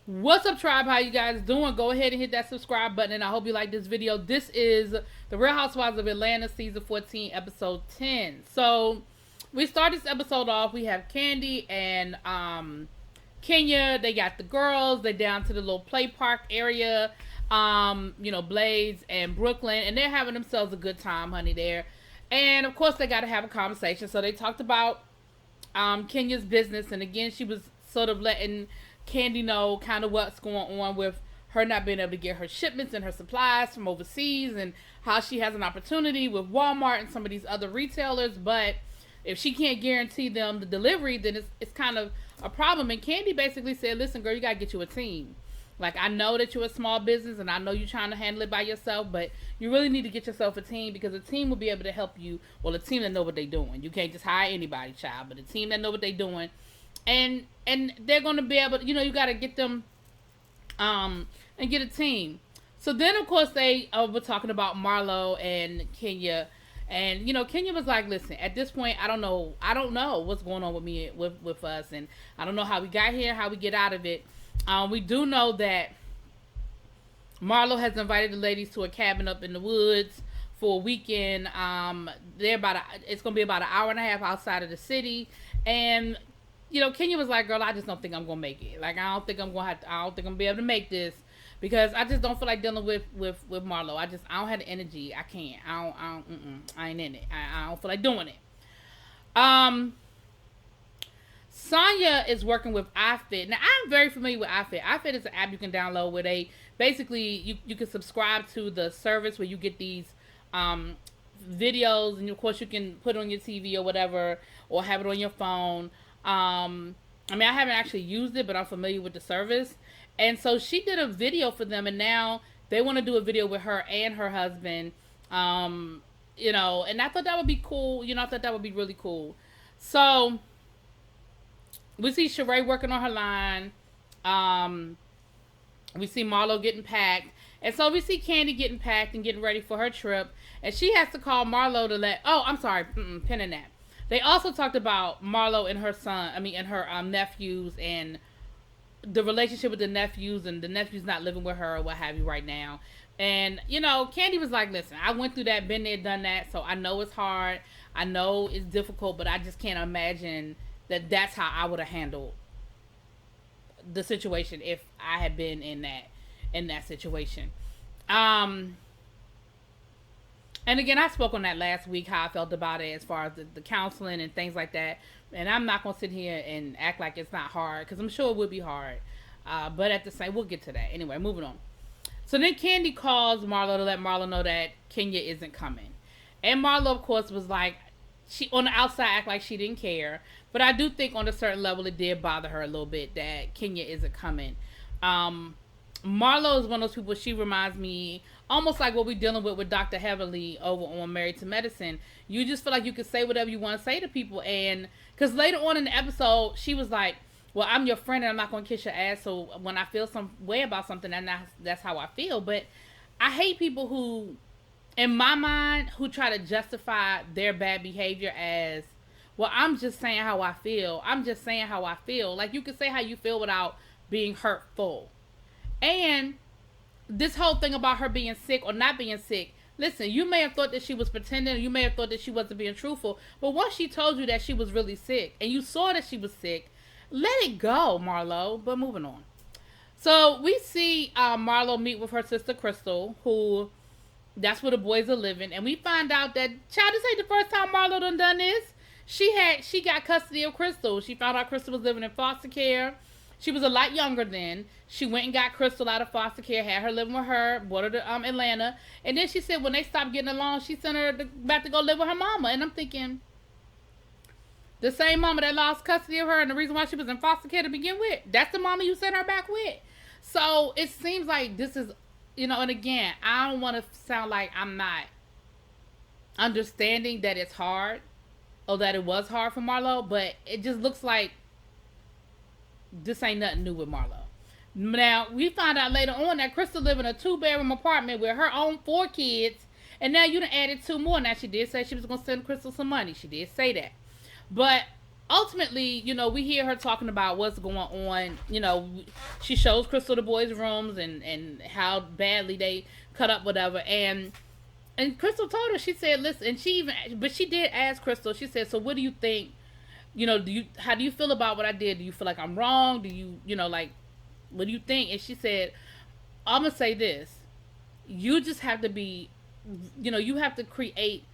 What's up, tribe? How you guys doing? Go ahead and hit that subscribe button, and I hope you like this video. This is the Real Housewives of Atlanta, season 14, episode 10. So we start this episode off. We have Candy and Kenya. They got the girls. They're down to the little play park area. Blaze and Brooklyn, and they're having themselves a good time, honey, there. And of course, they got to have a conversation. So they talked about Kenya's business, and again, she was sort of letting Candy know kind of what's going on with her not being able to get her shipments and her supplies from overseas, and how she has an opportunity with Walmart and some of these other retailers, but if she can't guarantee them the delivery, then it's kind of a problem. And Candy basically said, listen, girl, you got to get you a team. Like, I know that you're a small business, and I know you're trying to handle it by yourself, but you really need to get yourself a team, because a team will be able to help you. Well, a team that know what they're doing. You can't just hire anybody, child, but a team that know what they're doing. And they're going to be able to, you got to get them and get a team. So then, of course, they were talking about Marlo and Kenya. And, Kenya was like, listen, at this point, I don't know what's going on with me, with us. And I don't know how we got here, how we get out of it. We do know that Marlo has invited the ladies to a cabin up in the woods for a weekend. It's going to be about an hour and a half outside of the city. And Kenya was like, girl, I just don't think I'm going to make it. Like, I don't think I'm going to be able to make this, because I just don't feel like dealing with Marlo. I don't have the energy. I can't. I ain't in it. I don't feel like doing it. Sonya is working with iFit. Now, I'm very familiar with iFit. iFit is an app you can download where they basically, you can subscribe to the service where you get these videos, and of course you can put it on your TV or whatever, or have it on your phone. I haven't actually used it, but I'm familiar with the service. And so she did a video for them, and now they want to do a video with her and her husband. And I thought that would be cool. I thought that would be really cool. So we see Sheree working on her line. We see Marlo getting packed. And so we see Candy getting packed and getting ready for her trip. And she has to call Marlo to pinning that. They also talked about Marlo and her her nephews, and the relationship with the nephews, and the nephews not living with her or what have you right now. And, Candy was like, listen, I went through that, been there, done that, so I know it's hard. I know it's difficult, but I just can't imagine that that's how I would have handled the situation if I had been in that situation. And again, I spoke on that last week, how I felt about it as far as the counseling and things like that. And I'm not going to sit here and act like it's not hard, because I'm sure it would be hard. But at the same, we'll get to that. Anyway, moving on. So then Candy calls Marlo to let Marlo know that Kenya isn't coming. And Marlo, of course, was like, she on the outside act like she didn't care. But I do think on a certain level it did bother her a little bit that Kenya isn't coming. Marlo is one of those people, she reminds me almost like what we're dealing with Dr. Heavenly over on Married to Medicine. You just feel like you can say whatever you want to say to people. And because later on in the episode, she was like, well, I'm your friend and I'm not going to kiss your ass. So when I feel some way about something, that's how I feel. But I hate people who, in my mind, who try to justify their bad behavior as, well, I'm just saying how I feel. I'm just saying how I feel. Like, you can say how you feel without being hurtful. And this whole thing about her being sick or not being sick, listen, you may have thought that she was pretending, you may have thought that she wasn't being truthful, but once she told you that she was really sick, and you saw that she was sick, let it go, Marlo. But moving on. So we see Marlo meet with her sister Crystal, who, that's where the boys are living, and we find out that, child, this ain't the first time Marlo done this. She got custody of Crystal. She found out Crystal was living in foster care. She was a lot younger then. She went and got Crystal out of foster care, had her living with her, brought her to Atlanta. And then she said when they stopped getting along, she sent her back to go live with her mama. And I'm thinking, the same mama that lost custody of her and the reason why she was in foster care to begin with, that's the mama you sent her back with. So it seems like this is, and again, I don't want to sound like I'm not understanding that it's hard, or that it was hard for Marlo, but it just looks like this ain't nothing new with Marlo. Now, we found out later on that Crystal lived in a 2-bedroom apartment with her own 4 kids, and now you done added 2 more. Now, she did say she was going to send Crystal some money. She did say that. But ultimately, we hear her talking about what's going on. She shows Crystal the boys' rooms and how badly they cut up, whatever. And Crystal told her, she said, listen, but she did ask Crystal, she said, so what do you think? How do you feel about what I did? Do you feel like I'm wrong? Do you, like, what do you think? And she said, I'm going to say this. You just have to be, you have to create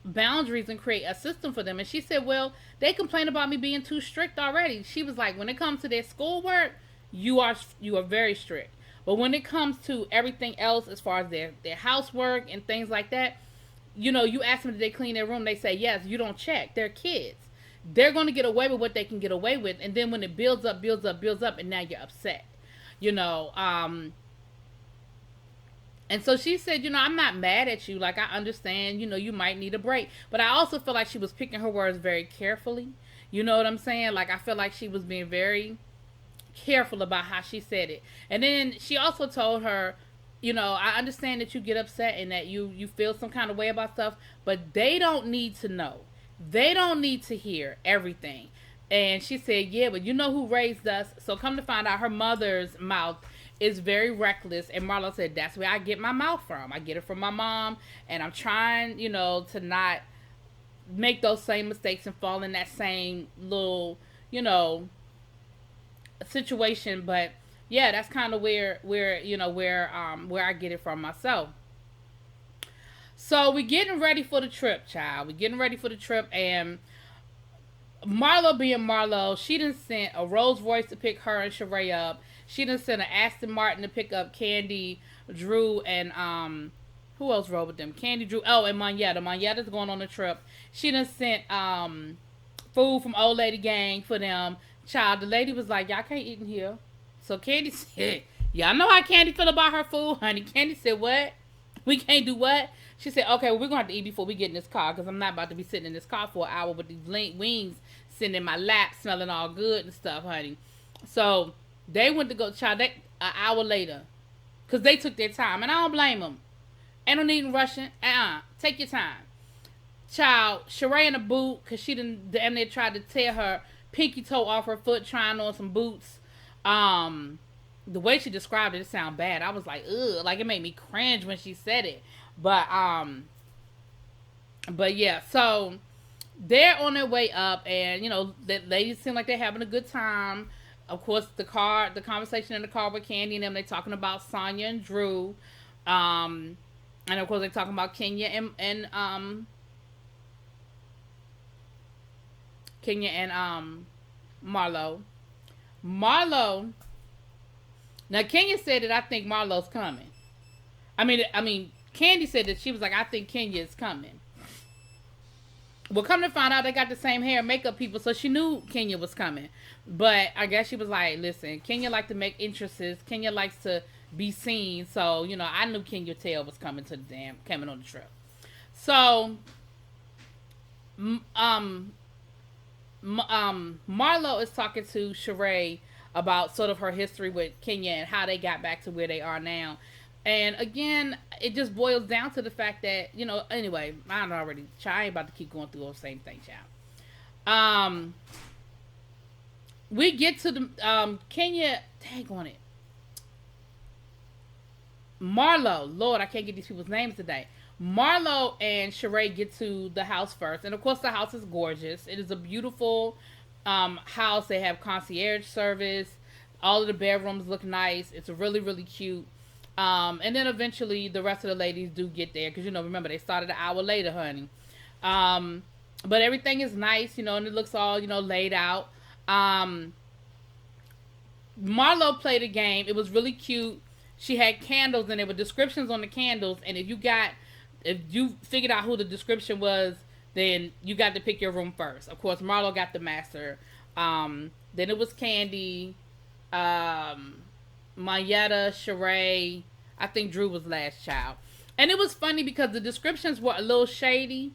boundaries and create a system for them. And she said, well, they complain about me being too strict already. She was like, when it comes to their schoolwork, you are very strict. But when it comes to everything else, as far as their housework and things like that, you ask them, did they clean their room? They say yes. You don't check. They're kids. They're going to get away with what they can get away with. And then when it builds up, and now you're upset. And so she said, I'm not mad at you. Like, I understand, you might need a break. But I also feel like she was picking her words very carefully. You know what I'm saying? Like, I feel like she was being very careful about how she said it. And then she also told her, I understand that you get upset and that you feel some kind of way about stuff, but they don't need to know. They don't need to hear everything. And she said, yeah, but you know who raised us? So come to find out, her mother's mouth is very reckless. And Marlo said, that's where I get my mouth from. I get it from my mom. And I'm trying, to not make those same mistakes and fall in that same little, situation. But yeah, that's kind of where I get it from myself. So we're getting ready for the trip, child. We're getting ready for the trip, and Marlo being Marlo, she done sent a Rolls Royce to pick her and Sheree up. She done sent an Aston Martin to pick up Candy, Drew, and who else rode with them? Candy, Drew, and Monyetta. Monyetta's going on the trip. She done sent food from Old Lady Gang for them. Child, the lady was like, y'all can't eat in here. So Candy said, y'all know how Candy feel about her food, honey. Candy said, what? We can't do what? She said, okay, well, we're going to have to eat before we get in this car, because I'm not about to be sitting in this car for an hour with these wings sitting in my lap smelling all good and stuff, honey. So they went to go, child, an hour later, because they took their time, and I don't blame them. Ain't no need in rushing. Take your time. Child, Sheree in a boot, because she done damn near tried to tear her pinky toe off her foot trying on some boots. The way she described it sounded bad. I was like, ugh, like it made me cringe when she said it. But yeah, so they're on their way up, and the ladies seem like they're having a good time. Of course, the conversation in the car with Candy and them, they're talking about Sonya and Drew, and of course they're talking about Kenya and Marlo. Now Kenya said that I think Marlo's coming. I mean, Candy said that she was like, I think Kenya is coming. Well, come to find out, they got the same hair and makeup people, so she knew Kenya was coming. But I guess she was like, listen, Kenya likes to make entrances. Kenya likes to be seen. So, I knew Kenya Tail was coming on the trip. So, Marlo is talking to Sheree about sort of her history with Kenya and how they got back to where they are now. And again, it just boils down to the fact that, anyway, I ain't about to keep going through the same thing, child. We get to the, Kenya, dang on it. Marlo, Lord, I can't get these people's names today. Marlo and Sheree get to the house first. And of course, the house is gorgeous. It is a beautiful house. They have concierge service. All of the bedrooms look nice. It's really, really cute. And then eventually the rest of the ladies do get there. Because, remember, they started an hour later, honey. But everything is nice, and it looks all, laid out. Marlo played a game. It was really cute. She had candles, and there were descriptions on the candles. And if you figured out who the description was, then you got to pick your room first. Of course, Marlo got the master. Then it was Candy, Mayetta, Sheree. I think Drew was last child. And it was funny because the descriptions were a little shady,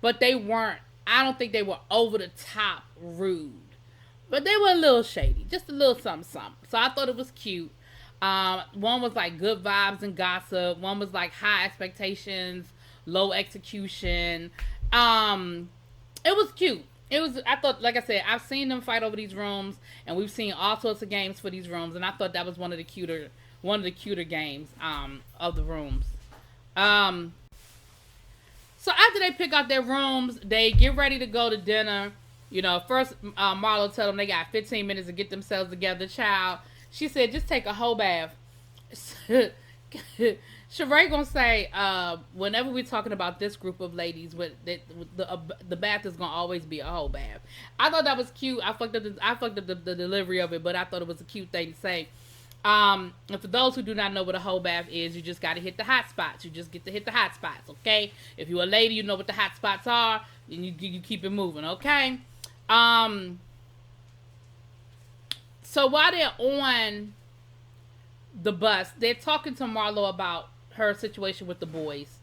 but they weren't. I don't think they were over the top rude, but they were a little shady, just a little something. So I thought it was cute. One was like good vibes and gossip. One was like high expectations, low execution. It was cute. it was, I thought, like I said, I've seen them fight over these rooms, and we've seen all sorts of games for these rooms, and I thought that was one of the cuter games of the rooms. Um, so after they pick out their rooms, they get ready to go to dinner. First, Marlo tell them they got 15 minutes to get themselves together. Child, she said, just take a whole bath. Sheree gonna say, whenever we're talking about this group of ladies, the bath is gonna always be a whole bath. I thought that was cute. I fucked up the delivery of it, but I thought it was a cute thing to say. And for those who do not know what a whole bath is, you just got to hit the hot spots. You just get to hit the hot spots, okay? If you're a lady, you know what the hot spots are, and you keep it moving, okay? So while they're on the bus, they're talking to Marlo about her situation with the boys.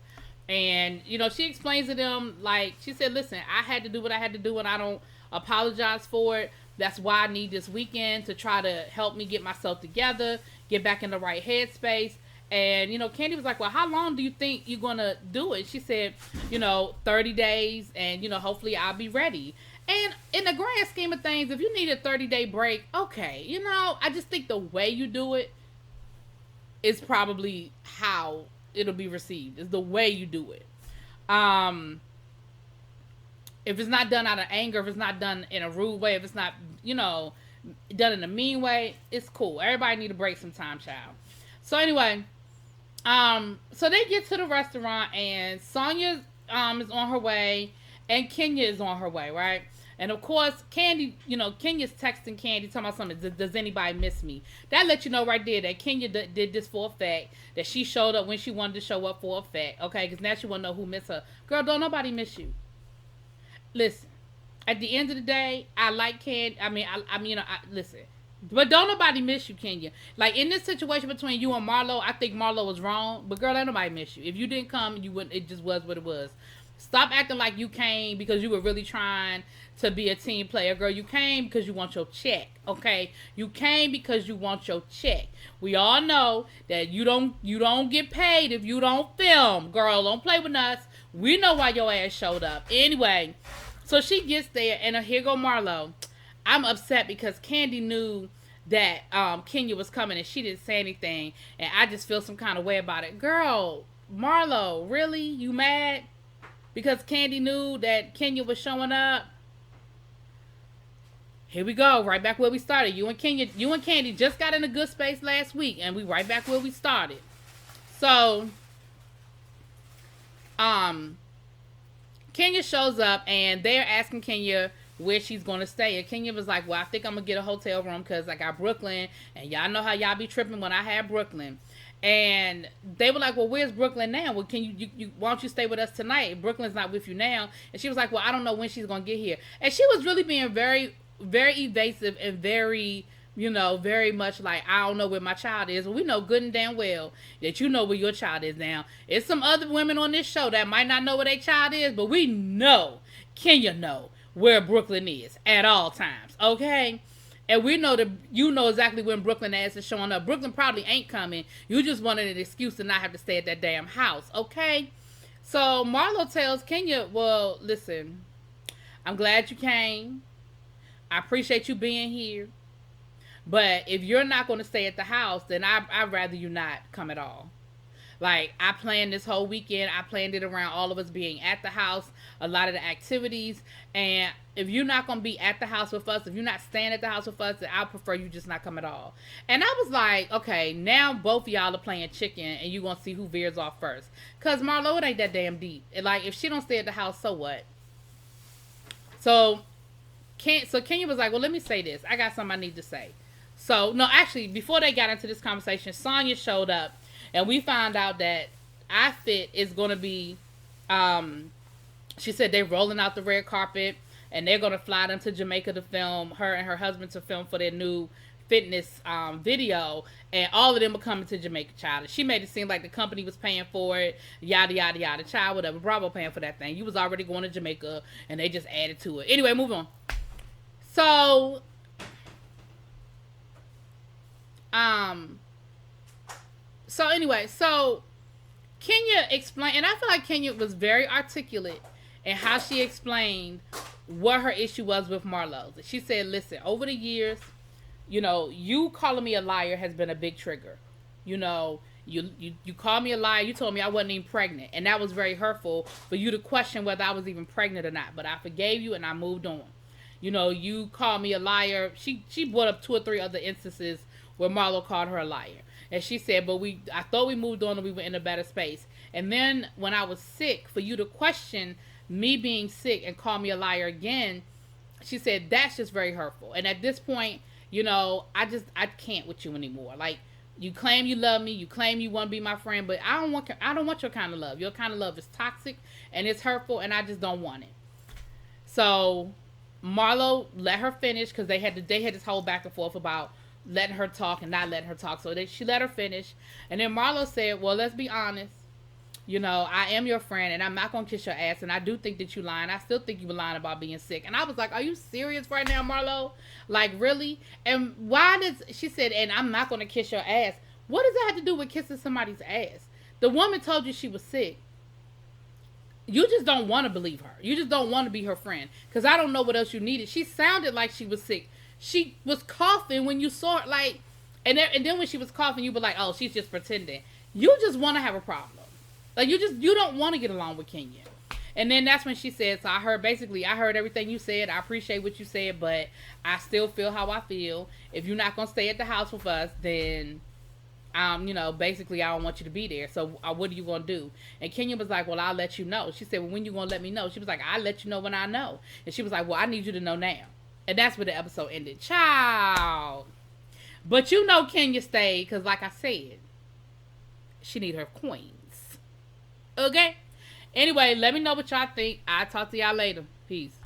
And, she explains to them, like, she said, listen, I had to do what I had to do, and I don't apologize for it. That's why I need this weekend to try to help me get myself together, get back in the right headspace. And, Candy was like, well, how long do you think you're going to do it? She said, 30 days, and, hopefully I'll be ready. And in the grand scheme of things, if you need a 30-day break, okay. I just think the way you do it is probably how it'll be received. Is the way you do it. If it's not done out of anger, if it's not done in a rude way, if it's not, done in a mean way, it's cool. Everybody need a break sometime, child. So anyway, so they get to the restaurant, and Sonya is on her way, and Kenya is on her way, right? And of course, Candy, Kenya's texting Candy, talking about something. Does anybody miss me? That lets you know right there that Kenya did this for a fact. That she showed up when she wanted to show up for a fact. Okay, because now she want to know who missed her. Girl, don't nobody miss you. Listen, at the end of the day, I like Candy. Listen. But don't nobody miss you, Kenya. Like, in this situation between you and Marlo, I think Marlo was wrong. But girl, ain't nobody miss you. If you didn't come, you wouldn't. It just was what it was. Stop acting like you came because you were really trying to be a team player. Girl, you came because you want your check, okay? You came because you want your check. We all know that you don't get paid if you don't film. Girl, don't play with us. We know why your ass showed up. Anyway, so she gets there, and here go Marlo. I'm upset because Candy knew that Kenya was coming, and she didn't say anything, and I just feel some kind of way about it. Girl, Marlo, really? You mad? Because Candy knew that Kenya was showing up. Here we go, right back where we started. You and Candy just got in a good space last week, and we right back where we started. So, Kenya shows up, and they're asking Kenya where she's going to stay. And Kenya was like, well, I think I'm going to get a hotel room because I got Brooklyn, and y'all know how y'all be tripping when I had Brooklyn. And they were like, well, where's Brooklyn now? Well, can you why don't you stay with us tonight? Brooklyn's not with you now. And she was like, well, I don't know when she's going to get here. And she was really being very, very evasive and very, very much like, I don't know where my child is. Well, we know good and damn well that you know where your child is now. It's some other women on this show that might not know where their child is, but we know, Kenya know where Brooklyn is at all times, okay? And we know that you know exactly when Brooklyn ass is showing up. Brooklyn probably ain't coming. You just wanted an excuse to not have to stay at that damn house, okay? So Marlo tells Kenya, well, listen, I'm glad you came. I appreciate you being here. But if you're not going to stay at the house, then I'd rather you not come at all. Like, I planned this whole weekend. I planned it around all of us being at the house, a lot of the activities. And if you're not going to be at the house with us, if you're not staying at the house with us, then I prefer you just not come at all. And I was like, okay, now both of y'all are playing chicken, and you're going to see who veers off first. Because Marlo, it ain't that damn deep. And like, if she don't stay at the house, so what? So Kenya was like, well, let me say this. I got something I need to say. So, no, actually, before they got into this conversation, Sonya showed up. And we found out that iFit is going to be, she said they're rolling out the red carpet, and they're going to fly them to Jamaica to film, her and her husband to film for their new fitness video, and all of them are coming to Jamaica, child. And she made it seem like the company was paying for it, yada, yada, yada, child, whatever. Bravo paying for that thing. You was already going to Jamaica, and they just added to it. Anyway, move on. So Kenya explained, and I feel like Kenya was very articulate in how she explained what her issue was with Marlo. She said, listen, over the years, you calling me a liar has been a big trigger. You called me a liar. You told me I wasn't even pregnant. And that was very hurtful for you to question whether I was even pregnant or not. But I forgave you and I moved on. You called me a liar. She brought up 2 or 3 other instances where Marlo called her a liar. And she said, but I thought we moved on and we were in a better space. And then when I was sick, for you to question me being sick and call me a liar again, she said, that's just very hurtful. And at this point, I can't with you anymore. Like, you claim you love me, you claim you want to be my friend, but I don't want your kind of love. Your kind of love is toxic and it's hurtful, and I just don't want it. So Marlo let her finish, because they had this whole back and forth about letting her talk and not letting her talk. So she let her finish, and then Marlo said, well, let's be honest. I am your friend, and I'm not going to kiss your ass, and I do think that you lying. I still think you were lying about being sick. And I was like, are you serious right now, Marlo? Like, really? And she said, and I'm not going to kiss your ass. What does that have to do with kissing somebody's ass? The woman told you she was sick. You just don't want to believe her. You just don't want to be her friend, because I don't know what else you needed. She sounded like she was sick. She was coughing when you saw her, like, and then when she was coughing, you were like, oh, she's just pretending. You just want to have a problem. Like, you don't want to get along with Kenya. And then that's when she said, so I heard everything you said. I appreciate what you said, but I still feel how I feel. If you're not going to stay at the house with us, then, basically I don't want you to be there. So what are you going to do? And Kenya was like, well, I'll let you know. She said, well, when you going to let me know? She was like, I'll let you know when I know. And she was like, well, I need you to know now. And that's where the episode ended. Child. But Kenya stayed, because like I said, she need her queens. Okay? Anyway, let me know what y'all think. I'll talk to y'all later. Peace.